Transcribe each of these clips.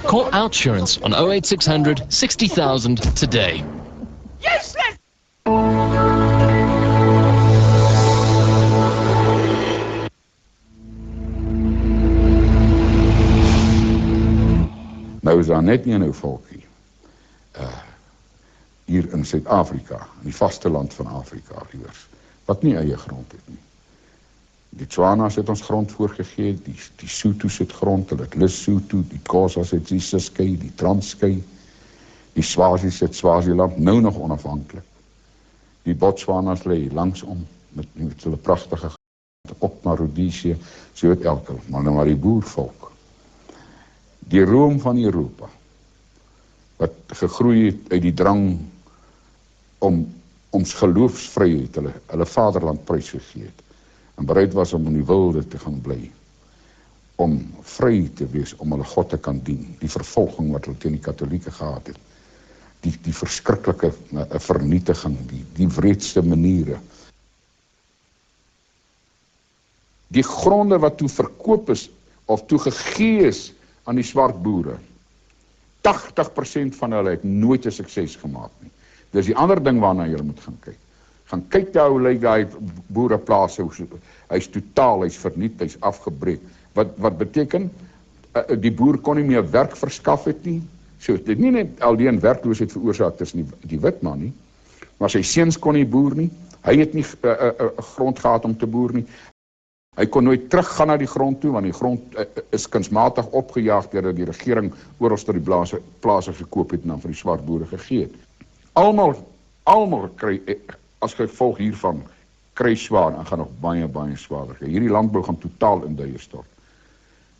Call Outsurance on 08600 60,000 today. Useless! Nou is daar net een ou volkie, hier in Suid-Afrika, in die vasteland van Afrika, liewers, wat nie eie grond het nie. Die Tswanas het ons grond voorgegee, die Soetos het grond, hulle het Lesotho, die Xhosas het die Ciskei, die Transkei, die Swazis het Swaziland, nou nog onafhanklik. Die Botswanas lê langsom, met hulle pragtige op na Rhodesië, so het elke, maar nou maar die boervolk. Die room van Europa, wat gegroei het uit die drang om ons geloofsvryheid, hulle vaderland prysgegee het, en bereid was om in die wilde te gaan bly, om vry te wees, om hulle God te kan dien, die vervolging wat hulle teen die katholieke gehad het, die verskriklike vernietiging, die wreedste maniere. Die gronde wat toe verkoop is, of toe gegee is aan die swart boere, 80% van hulle het nooit 'n sukses gemaakt nie. Dis die ander ding waarna jy moet gaan kyk. Gaan kyk daar hoe lyk daai boereplaas, hy's totaal, hy's verniet, hy's afgebreek. Wat beteken, die boer kon nie meer werk verskaf het nie, so dit nie net alleen werkloosheid veroorsaak tussen die wit man nie, maar sy seuns kon nie boer nie, hy het nie grond gehad om te boer nie, hy kon nooit teruggaan na die grond toe, want die grond is kunsmatig opgejaag deur die regering oral tot die plase gekoop het en dan vir die swart boere gegee het. Almal kry, as gevolg hiervan, kry swaar en gaan nog baie, baie swaarder. Hierdie landbou gaan totaal in duie stort.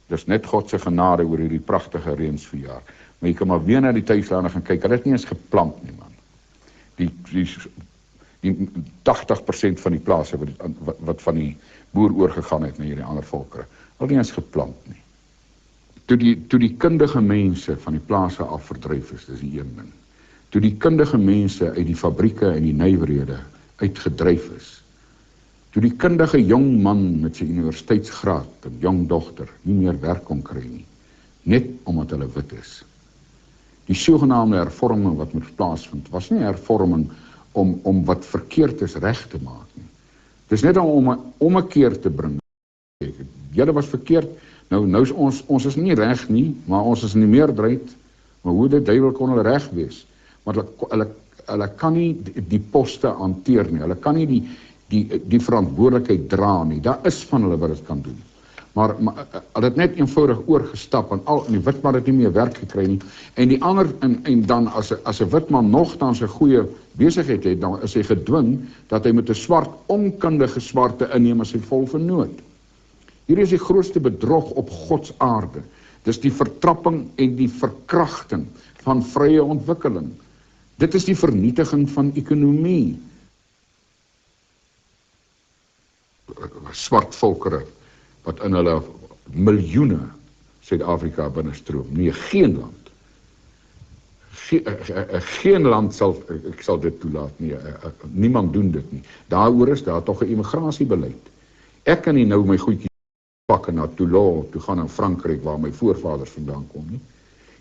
Dis net God se genade oor hierdie pragtige reënsverjaar. Maar jy kan maar weer na die tuislande gaan kyk, hulle het nie eens geplant nie, man. Die 80% van die plase wat van die boer oorgegaan het na hierdie ander volkere, hulle nie eens geplant nie. Toe die kundige mense van die plase af verdryf is, dis die een ding. Toe die kundige mense uit die fabrieke en die nywerhede uitgedryf is, toe die kundige jong man met sy universiteitsgraad en jong dogter nie meer werk kon kry nie, net omdat hulle wit is. Die sogenaamde hervorming wat moet plaasvind, was nie hervorming om wat verkeerd is reg te maak nie. Dis net om 'n ommekeer te bring. Julle was verkeerd, nou is ons is nie reg nie, maar ons is in die meerderheid, maar hoe die duiwel kon hulle reg wees? Maar hulle kan nie die poste hanteer nie, hulle kan nie die verantwoordelikheid dra nie, daar is van hulle wat dit kan doen. Maar hulle het net eenvoudig oorgestap, en die witman het nie meer werk gekry nie, en die ander, en dan as 'n witman nogtans 'n goeie besigheid het, dan is hy gedwing dat hy met 'n onkundige swarte inneem as sy vol vernoot. Hier is die grootste bedrog op Gods aarde. Dis die vertrapping en die verkrachting van vrye ontwikkeling. Dit is die vernietiging van ekonomie. Swart volkere wat in hulle miljoene Suid-Afrika binnestroom. Nee, geen land. Geen land sal dit toelaat nie. Niemand doen dit nie. Daaroor is daar tog 'n immigrasiebeleid. Ek kan nie nou my goedjies pakke na Toulon, toe gaan in Frankryk waar my voorvaders vandaan kom nie.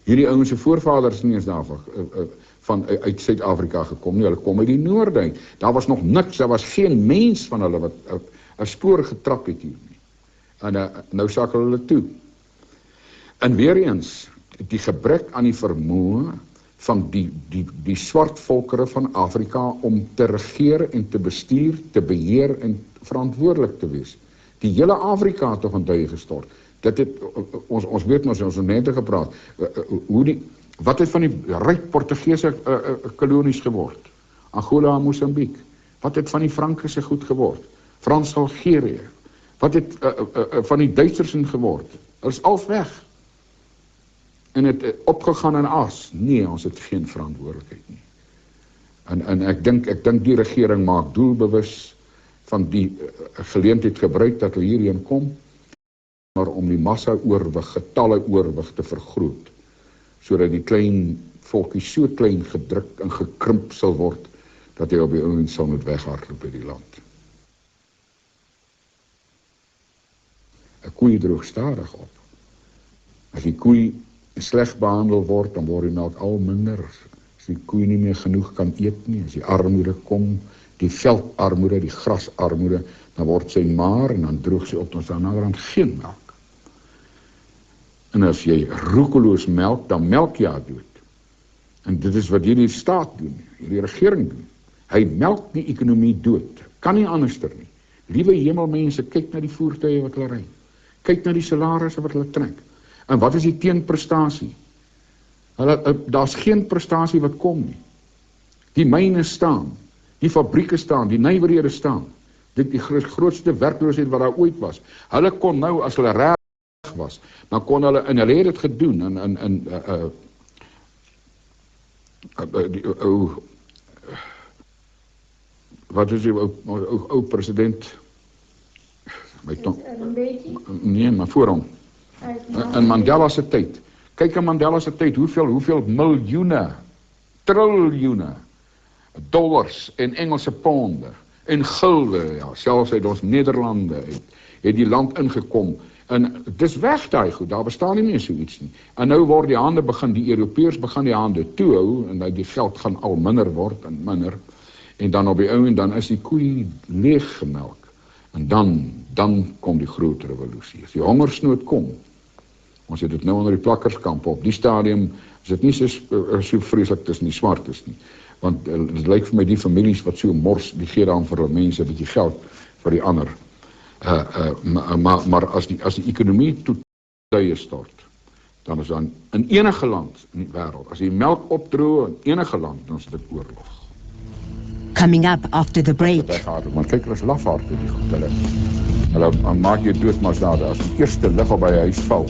Hierdie ouens se voorvaders nie eens daarvan uit Suid-Afrika gekom nie, hulle kom uit die noorde uit. Daar was nog niks, daar was geen mens van hulle wat 'n spoor getrap het hier nie. En nou sakel hulle toe. En weer eens, die gebrek aan die vermoë van die swart volkere van Afrika om te regeer en te bestuur, te beheer en verantwoordelik te wees. Die hele Afrika het toch in duie gestort. Dit het, ons weet ons het net gepraat, wat het van die ryk Portugese kolonies geword? Angola en Mozambique. Wat het van die Frankische goed geword? Frans-Algerië. Wat het van die Duitsers in geword? Hulle is al weg. En het opgegaan in as. Nee, ons het geen verantwoordelikheid nie. En ek dink die regering maak doelbewus van die geleentheid gebruik dat hulle hierheen kom, maar om die massa-oorwig, getalle oorwig te vergroot, sodat die klein volkie so klein gedruk en gekrimp sal word, dat hy op die ouens sal moet weghardloop by die land. 'n Koei droog stadig op. As die koei sleg behandel word, dan word die melk al minder. As die koe nie meer genoeg kan eet nie, as die armoede kom, die veldarmoede, die grasarmoede, dan word sy maar en dan droog sy op, ons dan naderhand geen melk. En as jy roekeloos melk, dan melk jy haar dood. En dit is wat hierdie staat doen, hierdie regering doen. Hy melk die ekonomie dood, kan nie anderster nie. Liewe hemelmense, kyk na die voertuie wat hulle ry. Kyk na die salarisse wat hulle trek. En wat is die teenprestasie? Daar's geen prestasie wat kom nie. Die myne staan, die fabrieke staan, die nywerhede staan. Dit die grootste werkloosheid wat daar ooit was. Hulle kon nou, as hulle reg was, dan kon hulle, en hulle het dit gedoen, wat is die ou president? Nee, maar voor hom. In Mandela se tyd. Kyk in Mandela se tyd, hoeveel miljoene, triljoene dollars en Engelse ponde en gulde, ja, selfs uit ons Nederlande het die land ingekom. En dis weg daai goed, daar bestaan nie meer so iets nie. En nou word die hande die Europeërs begin die hande toehou en die geld gaan al minder word en minder. En dan op die ou en dan is die koei leeg gemelk. En dan kom die groot revolusie. As die hongersnood kom, ons het dit nou onder die plakkerskamp op die stadium, is dit nie so vreeslik tussen die swartes nie. Want het lyk vir my die families wat so mors, die gee dan vir hulle mense 'n bietjie geld vir die ander. Maar as die ekonomie tot duie stort, dan is dan in enige land in die wêreld, as die melk opdroog in enige land, dan is dit oorlog. Coming up after the break. Maar kyk, hulle is lafaarde die goed. Hulle maak jou dood, maar as die eerste lig op by die huis val,